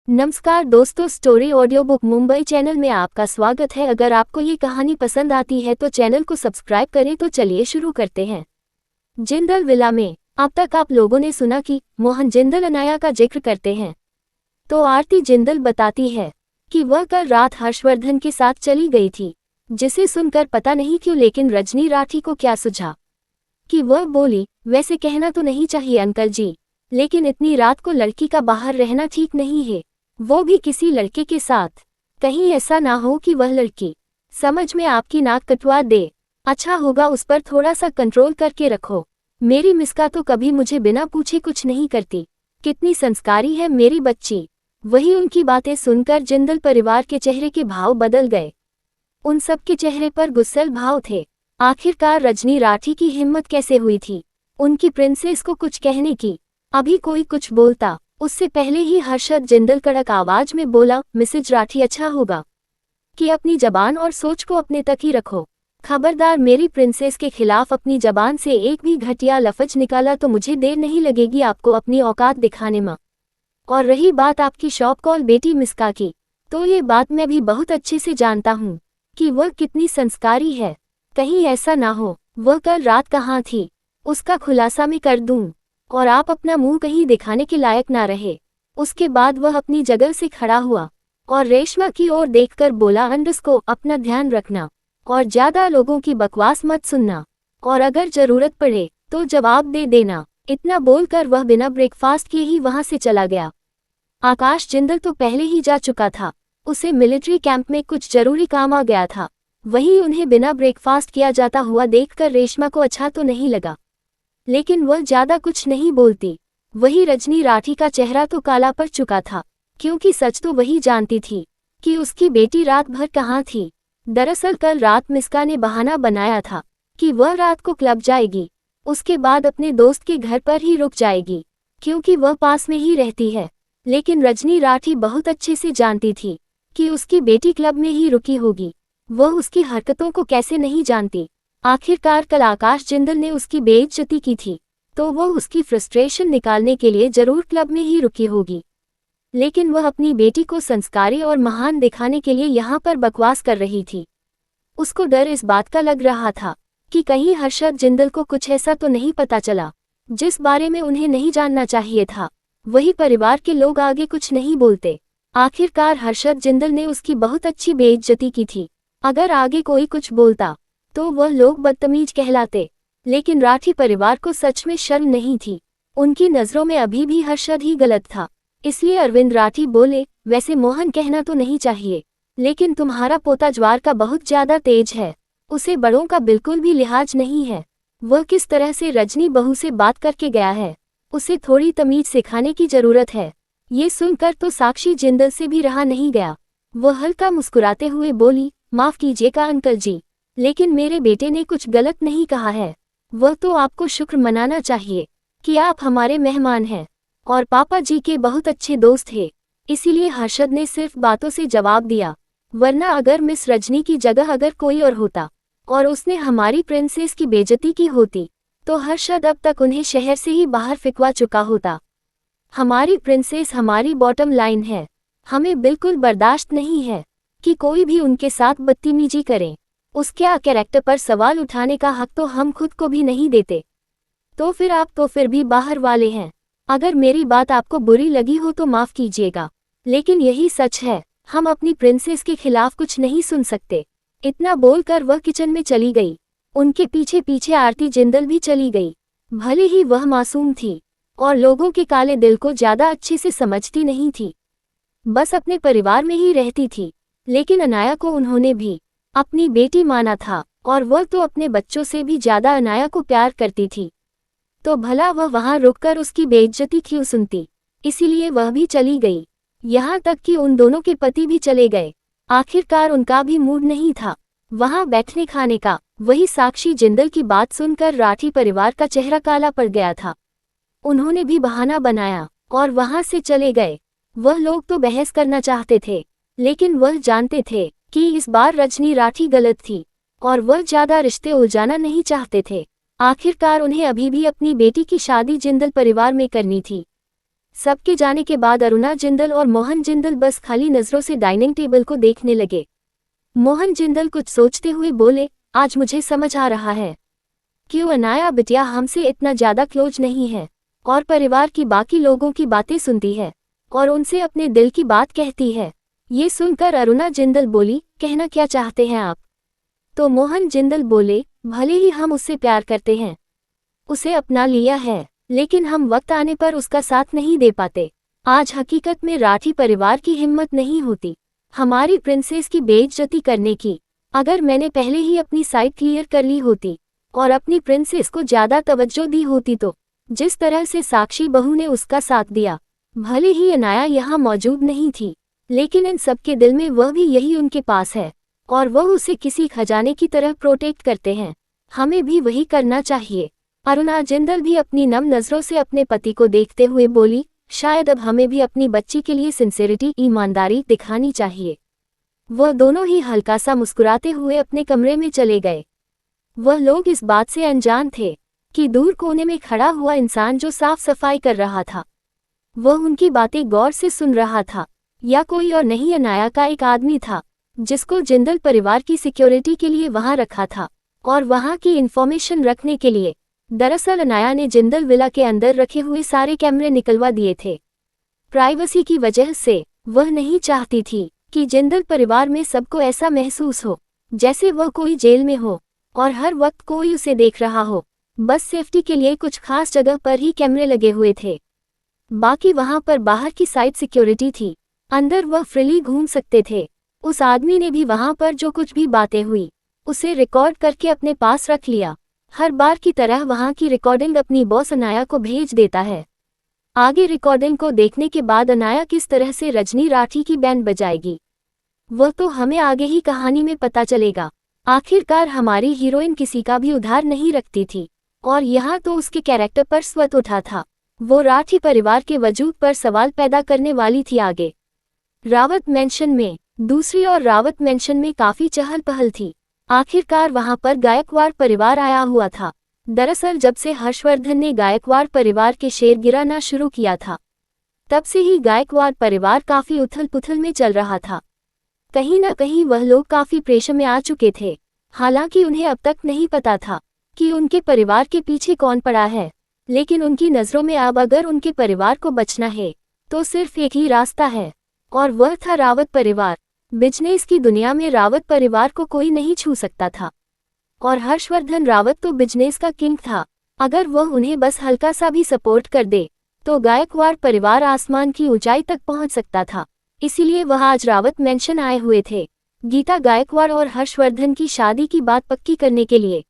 नमस्कार दोस्तों, story audio book Mumbai channel में आपका स्वागत है। अगर आपको ये कहानी पसंद आती है तो चैनल को सब्सक्राइब करें। तो चलिए शुरू करते हैं। जिंदल विला में अब तक आप लोगों ने सुना कि मोहन जिंदल अनाया का जिक्र करते हैं, तो आरती जिंदल बताती है कि वह कल रात हर्षवर्धन के साथ चली गई थी, जिसे सुनकर पता नहीं क्यों लेकिन रजनी राठी को क्या सूझा कि वह बोली, वैसे कहना तो नहीं चाहिए अंकल जी, लेकिन इतनी रात को लड़की का बाहर रहना ठीक नहीं है, वो भी किसी लड़के के साथ। कहीं ऐसा ना हो कि वह लड़की समझ में आपकी नाक कटवा दे। अच्छा होगा उस पर थोड़ा सा कंट्रोल करके रखो। मेरी मिस्का तो कभी मुझे बिना पूछे कुछ नहीं करती। कितनी संस्कारी है मेरी बच्ची। वही उनकी बातें सुनकर जिंदल परिवार के चेहरे के भाव बदल गए। उन सब के चेहरे पर गुस्सैल भाव थे। आखिरकार रजनी राठी की हिम्मत कैसे हुई थी उनकी प्रिंसेस को कुछ कहने की। अभी कोई कुछ बोलता उससे पहले ही हर्षद जिंदल कड़क आवाज में बोला, मिसेज राठी अच्छा होगा कि अपनी जबान और सोच को अपने तक ही रखो। खबरदार मेरी प्रिंसेस के खिलाफ अपनी जबान से एक भी घटिया लफ्ज निकाला तो मुझे देर नहीं लगेगी आपको अपनी औकात दिखाने में। और रही बात आपकी शॉप कॉल बेटी मिस्का की, तो ये बात मैं भी बहुत अच्छे से जानता हूँ कि वह कितनी संस्कारी है। कहीं ऐसा ना हो वह कल रात कहाँ थी उसका खुलासा मैं कर दूं और आप अपना मुंह कहीं दिखाने के लायक ना रहे। उसके बाद वह अपनी जगह से खड़ा हुआ और रेशमा की ओर देखकर बोला, अंडस को अपना ध्यान रखना और ज्यादा लोगों की बकवास मत सुनना, और अगर जरूरत पड़े तो जवाब दे देना। इतना बोलकर वह बिना ब्रेकफास्ट किए ही वहां से चला गया। आकाश जिंदल तो पहले ही जा चुका था, उसे मिलिट्री कैंप में कुछ जरूरी काम आ गया था। वहीं उन्हें बिना ब्रेकफास्ट किया जाता हुआ देखकर रेशमा को अच्छा तो नहीं लगा, लेकिन वह ज्यादा कुछ नहीं बोलती। वही रजनी राठी का चेहरा तो काला पड़ चुका था, क्योंकि सच तो वही जानती थी कि उसकी बेटी रात भर कहाँ थी। दरअसल कल रात मिस्का ने बहाना बनाया था कि वह रात को क्लब जाएगी, उसके बाद अपने दोस्त के घर पर ही रुक जाएगी, क्योंकि वह पास में ही रहती है। लेकिन रजनी राठी बहुत अच्छे से जानती थी कि उसकी बेटी क्लब में ही रुकी होगी। वह उसकी हरकतों को कैसे नहीं जानती। आखिरकार कल आकाश जिंदल ने उसकी बेइज्जती की थी, तो वह उसकी फ्रस्ट्रेशन निकालने के लिए जरूर क्लब में ही रुकी होगी। लेकिन वह अपनी बेटी को संस्कारी और महान दिखाने के लिए यहाँ पर बकवास कर रही थी। उसको डर इस बात का लग रहा था कि कहीं हर्षद जिंदल को कुछ ऐसा तो नहीं पता चला जिस बारे में उन्हें नहीं जानना चाहिए था। वही परिवार के लोग आगे कुछ नहीं बोलते। आखिरकार हर्षद जिंदल ने उसकी बहुत अच्छी बेइज्जती की थी। अगर आगे कोई कुछ बोलता तो वह लोग बदतमीज कहलाते। लेकिन राठी परिवार को सच में शर्म नहीं थी। उनकी नजरों में अभी भी हर्षद ही गलत था। इसलिए अरविंद राठी बोले, वैसे मोहन कहना तो नहीं चाहिए, लेकिन तुम्हारा पोता ज्वार का बहुत ज्यादा तेज है। उसे बड़ों का बिल्कुल भी लिहाज नहीं है। वह किस तरह से रजनी बहू से बात करके गया है, उसे थोड़ी तमीज सिखाने की जरूरत है। ये सुनकर तो साक्षी जिंदल से भी रहा नहीं गया। वह हल्का मुस्कुराते हुए बोली, माफ कीजिएगा अंकल जी, लेकिन मेरे बेटे ने कुछ गलत नहीं कहा है। वह तो आपको शुक्र मनाना चाहिए कि आप हमारे मेहमान हैं और पापा जी के बहुत अच्छे दोस्त थे। इसीलिए हर्षद ने सिर्फ बातों से जवाब दिया, वरना अगर मिस रजनी की जगह अगर कोई और होता और उसने हमारी प्रिंसेस की बेइज्जती की होती तो हर्षद अब तक उन्हें शहर से ही बाहर फिकवा चुका होता। हमारी प्रिंसेस हमारी बॉटम लाइन है। हमें बिल्कुल बर्दाश्त नहीं है कि कोई भी उनके साथ बदतमीजी करे। उसके कैरेक्टर पर सवाल उठाने का हक तो हम खुद को भी नहीं देते। तो फिर आप तो फिर भी बाहर वाले हैं। अगर मेरी बात आपको बुरी लगी हो तो माफ कीजिएगा, लेकिन यही सच है। हम अपनी प्रिंसेस के खिलाफ कुछ नहीं सुन सकते। इतना बोलकर वह किचन में चली गई। उनके पीछे पीछे आरती जिंदल भी चली गई। भले ही वह मासूम थी और लोगों के काले दिल को ज्यादा अच्छे से समझती नहीं थी, बस अपने परिवार में ही रहती थी, लेकिन अनाया को उन्होंने भी अपनी बेटी माना था और वह तो अपने बच्चों से भी ज्यादा अनाया को प्यार करती थी। तो भला वह वहां रुककर उसकी बेइज्जती क्यों सुनती। इसीलिए वह भी चली गई। यहाँ तक कि उन दोनों के पति भी चले गए। आखिरकार उनका भी मूड नहीं था वहां बैठने खाने का। वही साक्षी जिंदल की बात सुनकर राठी परिवार का चेहरा काला पड़ गया था। उन्होंने भी बहाना बनाया और वहां से चले गए। वह लोग तो बहस करना चाहते थे, लेकिन वह जानते थे कि इस बार रजनी राठी गलत थी और वह ज्यादा रिश्ते उलझाना नहीं चाहते थे। आखिरकार उन्हें अभी भी अपनी बेटी की शादी जिंदल परिवार में करनी थी। सबके जाने के बाद अरुणा जिंदल और मोहन जिंदल बस खाली नजरों से डाइनिंग टेबल को देखने लगे। मोहन जिंदल कुछ सोचते हुए बोले, आज मुझे समझ आ रहा है क्यों अनाया बिटिया हमसे इतना ज्यादा क्लोज नहीं है और परिवार की बाकी लोगों की बातें सुनती है और उनसे अपने दिल की बात कहती है। ये सुनकर अरुणा जिंदल बोली, कहना क्या चाहते हैं आप? तो मोहन जिंदल बोले, भले ही हम उससे प्यार करते हैं, उसे अपना लिया है, लेकिन हम वक्त आने पर उसका साथ नहीं दे पाते। आज हकीकत में राठी परिवार की हिम्मत नहीं होती हमारी प्रिंसेस की बेइज्जती करने की। अगर मैंने पहले ही अपनी साइड क्लियर कर ली होती और अपनी प्रिंसेस को ज्यादा तवज्जो दी होती तो जिस तरह से साक्षी बहू ने उसका साथ दिया, भले ही अनाया यहाँ मौजूद नहीं थी, लेकिन इन सबके दिल में वह भी यही उनके पास है और वह उसे किसी खजाने की तरह प्रोटेक्ट करते हैं। हमें भी वही करना चाहिए। अरुणा जिंदल भी अपनी नम नजरों से अपने पति को देखते हुए बोली, शायद अब हमें भी अपनी बच्ची के लिए सिंसेरिटी, ईमानदारी दिखानी चाहिए। वह दोनों ही हल्का सा मुस्कुराते हुए अपने कमरे में चले गए। वह लोग इस बात से अनजान थे कि दूर कोने में खड़ा हुआ इंसान जो साफ सफाई कर रहा था, वह उनकी बातें गौर से सुन रहा था। या कोई और नहीं, अनाया का एक आदमी था जिसको जिंदल परिवार की सिक्योरिटी के लिए वहां रखा था और वहां की इंफॉर्मेशन रखने के लिए। दरअसल अनाया ने जिंदल विला के अंदर रखे हुए सारे कैमरे निकलवा दिए थे। प्राइवेसी की वजह से वह नहीं चाहती थी कि जिंदल परिवार में सबको ऐसा महसूस हो जैसे वह कोई जेल में हो और हर वक्त कोई उसे देख रहा हो। बस सेफ्टी के लिए कुछ खास जगह पर ही कैमरे लगे हुए थे, बाकी वहां पर बाहर की साइड सिक्योरिटी थी, अंदर वह फ्रीली घूम सकते थे। उस आदमी ने भी वहां पर जो कुछ भी बातें हुई उसे रिकॉर्ड करके अपने पास रख लिया। हर बार की तरह वहां की रिकॉर्डिंग अपनी बॉस अनाया को भेज देता है। आगे रिकॉर्डिंग को देखने के बाद अनाया किस तरह से रजनी राठी की बैंड बजाएगी वह तो हमें आगे ही कहानी में पता चलेगा। आखिरकार हमारी हीरोइन किसी का भी उधार नहीं रखती थी और यहाँ तो उसके कैरेक्टर पर स्वत उठा था। वो राठी परिवार के वजूद पर सवाल पैदा करने वाली थी। आगे रावत मेंशन में दूसरी और रावत मेंशन में काफी चहल पहल थी। आखिरकार वहां पर गायकवाड़ परिवार आया हुआ था। दरअसल जब से हर्षवर्धन ने गायकवाड़ परिवार के शेर गिराना शुरू किया था, तब से ही गायकवाड़ परिवार काफी उथल पुथल में चल रहा था। कहीं न कहीं वह लोग काफी प्रेशर में आ चुके थे। हालांकि उन्हें अब तक नहीं पता था कि उनके परिवार के पीछे कौन पड़ा है, लेकिन उनकी नजरों में अब अगर उनके परिवार को बचना है तो सिर्फ एक ही रास्ता है और वह था रावत परिवार। बिजनेस की दुनिया में रावत परिवार को कोई नहीं छू सकता था और हर्षवर्धन रावत तो बिजनेस का किंग था। अगर वह उन्हें बस हल्का सा भी सपोर्ट कर दे तो गायकवाड़ परिवार आसमान की ऊंचाई तक पहुंच सकता था। इसीलिए वह आज रावत मेंशन आए हुए थे, गीता गायकवाड़ और हर्षवर्धन की शादी की बात पक्की करने के लिए।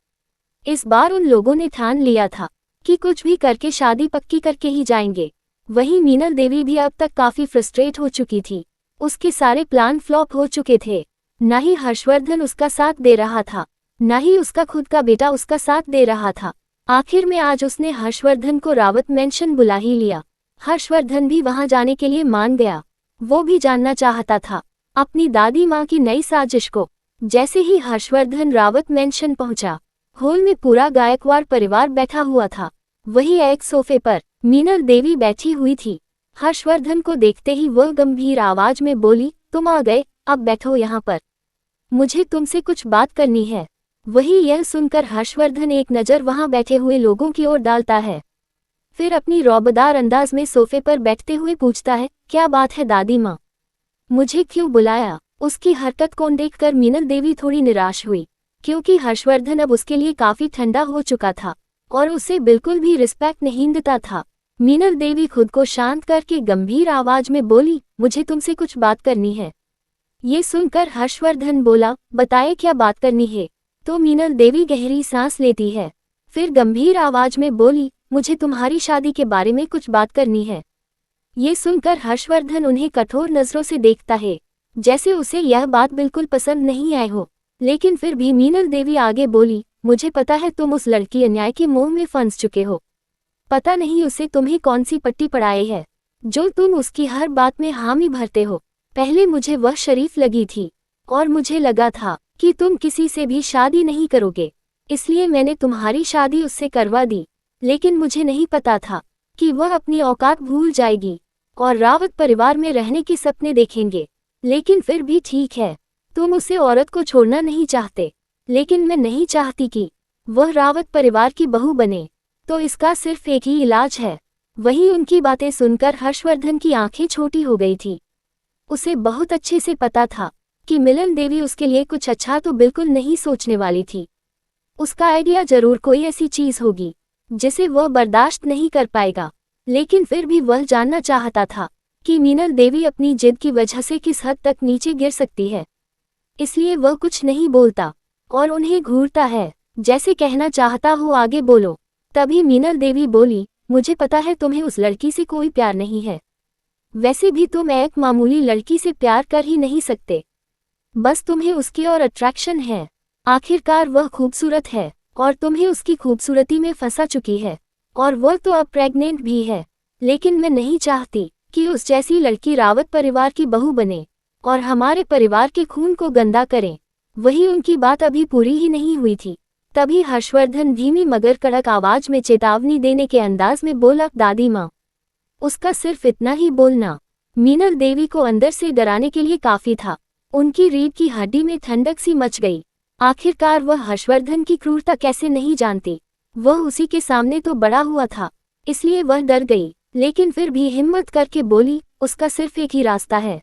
इस बार उन लोगों ने ठान लिया था कि कुछ भी करके शादी पक्की करके ही जाएंगे। वहीं मीनल देवी भी अब तक काफी फ्रस्ट्रेट हो चुकी थी। उसके सारे प्लान फ्लॉप हो चुके थे। न ही हर्षवर्धन उसका साथ दे रहा था, न ही उसका खुद का बेटा उसका साथ दे रहा था। आखिर में आज उसने हर्षवर्धन को रावत मेंशन बुला ही लिया। हर्षवर्धन भी वहां जाने के लिए मान गया। वो भी जानना चाहता था अपनी दादी माँ की नई साजिश को। जैसे ही हर्षवर्धन रावत मेंशन पहुंचा, हॉल में पूरा गायकवाड़ परिवार बैठा हुआ था। वही एक सोफे पर मीनल देवी बैठी हुई थी। हर्षवर्धन को देखते ही वह गंभीर आवाज में बोली, तुम आ गए, अब बैठो यहाँ पर, मुझे तुमसे कुछ बात करनी है। वही यह सुनकर हर्षवर्धन एक नज़र वहां बैठे हुए लोगों की ओर डालता है, फिर अपनी रौबदार अंदाज में सोफे पर बैठते हुए पूछता है, क्या बात है दादी माँ, मुझे क्यों बुलाया? उसकी हरकत को देखकर मीनल देवी थोड़ी निराश हुई, क्योंकि हर्षवर्धन अब उसके लिए काफी ठंडा हो चुका था और उसे बिल्कुल भी रिस्पेक्ट नहीं देता था। मीनल देवी खुद को शांत करके गंभीर आवाज में बोली, मुझे तुमसे कुछ बात करनी है। ये सुनकर हर्षवर्धन बोला, बताए क्या बात करनी है? तो मीनल देवी गहरी सांस लेती है, फिर गंभीर आवाज में बोली, मुझे तुम्हारी शादी के बारे में कुछ बात करनी है। ये सुनकर हर्षवर्धन उन्हें कठोर नजरों से देखता है, जैसे उसे यह बात बिल्कुल पसंद नहीं आई हो। लेकिन फिर भी मीनल देवी आगे बोली, मुझे पता है तुम उस लड़की अन्याय के मोह में फंस चुके हो। पता नहीं उसे तुम्हें कौन सी पट्टी पड़ाई है जो तुम उसकी हर बात में हामी भरते हो। पहले मुझे वह शरीफ लगी थी और मुझे लगा था कि तुम किसी से भी शादी नहीं करोगे, इसलिए मैंने तुम्हारी शादी उससे करवा दी। लेकिन मुझे नहीं पता था कि वह अपनी औकात भूल जाएगी और रावत परिवार में रहने के सपने देखेंगे। लेकिन फिर भी ठीक है, तुम उसे औरत को छोड़ना नहीं चाहते, लेकिन मैं नहीं चाहती कि वह रावत परिवार की बहू बने, तो इसका सिर्फ एक ही इलाज है। वही उनकी बातें सुनकर हर्षवर्धन की आंखें छोटी हो गई थी। उसे बहुत अच्छे से पता था कि मिलन देवी उसके लिए कुछ अच्छा तो बिल्कुल नहीं सोचने वाली थी। उसका आइडिया जरूर कोई ऐसी चीज होगी जिसे वह बर्दाश्त नहीं कर पाएगा। लेकिन फिर भी वह जानना चाहता था कि मीनल देवी अपनी जिद की वजह से किस हद तक नीचे गिर सकती है। इसलिए वह कुछ नहीं बोलता और उन्हें घूरता है, जैसे कहना चाहता हो आगे बोलो। तभी मीनल देवी बोली, मुझे पता है तुम्हें उस लड़की से कोई प्यार नहीं है। वैसे भी तुम एक मामूली लड़की से प्यार कर ही नहीं सकते, बस तुम्हें उसकी और अट्रैक्शन है। आखिरकार वह खूबसूरत है और तुम्हें उसकी खूबसूरती में फंसा चुकी है, और वह तो अब प्रेग्नेंट भी है। लेकिन मैं नहीं चाहती कि उस जैसी लड़की रावत परिवार की बहू बने और हमारे परिवार के खून को गंदा करे। वही उनकी बात अभी पूरी ही नहीं हुई थी, तभी हर्षवर्धन धीमी मगर कड़क आवाज में चेतावनी देने के अंदाज में बोला, दादी माँ। उसका सिर्फ इतना ही बोलना मीनल देवी को अंदर से डराने के लिए काफी था। उनकी रीढ़ की हड्डी में ठंडक सी मच गई। आखिरकार वह हर्षवर्धन की क्रूरता कैसे नहीं जानती। वह उसी के सामने तो बड़ा हुआ था, इसलिए वह डर गई, लेकिन फिर भी हिम्मत करके बोली, उसका सिर्फ एक ही रास्ता है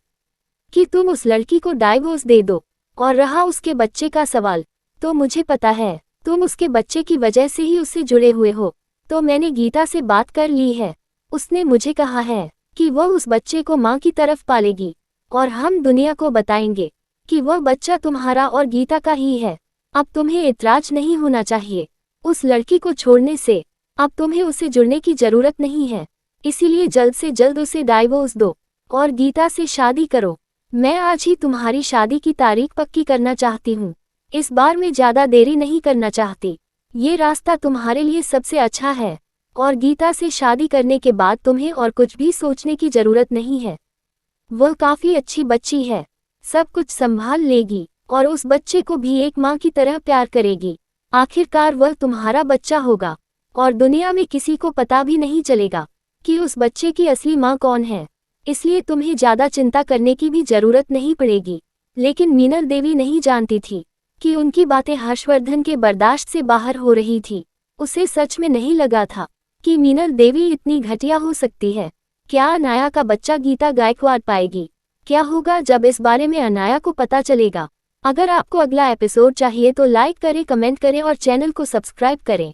कि तुम उस लड़की को डाइवोर्स दे दो। और रहा उसके बच्चे का सवाल, तो मुझे पता है तुम उसके बच्चे की वजह से ही उससे जुड़े हुए हो। तो मैंने गीता से बात कर ली है। उसने मुझे कहा है कि वह उस बच्चे को माँ की तरफ पालेगी और हम दुनिया को बताएंगे कि वह बच्चा तुम्हारा और गीता का ही है। अब तुम्हें इतराज नहीं होना चाहिए उस लड़की को छोड़ने से। अब तुम्हें उससे जुड़ने की जरूरत नहीं है, इसीलिए जल्द से जल्द उसे डाइवोर्स दो और गीता से शादी करो। मैं आज ही तुम्हारी शादी की तारीख पक्की करना चाहती हूँ। इस बार मैं ज्यादा देरी नहीं करना चाहती। ये रास्ता तुम्हारे लिए सबसे अच्छा है और गीता से शादी करने के बाद तुम्हें और कुछ भी सोचने की जरूरत नहीं है। वह काफी अच्छी बच्ची है, सब कुछ संभाल लेगी और उस बच्चे को भी एक माँ की तरह प्यार करेगी। आखिरकार वह तुम्हारा बच्चा होगा और दुनिया में किसी को पता भी नहीं चलेगा कि उस बच्चे की असली माँ कौन है। इसलिए तुम्हें ज्यादा चिंता करने की भी जरूरत नहीं पड़ेगी। लेकिन मीनल देवी नहीं जानती थी कि उनकी बातें हर्षवर्धन के बर्दाश्त से बाहर हो रही थी। उसे सच में नहीं लगा था कि मीनल देवी इतनी घटिया हो सकती है। क्या अनाया का बच्चा गीता गायकवाड़ पाएगी? क्या होगा जब इस बारे में अनाया को पता चलेगा? अगर आपको अगला एपिसोड चाहिए तो लाइक करें, कमेंट करें और चैनल को सब्सक्राइब करें।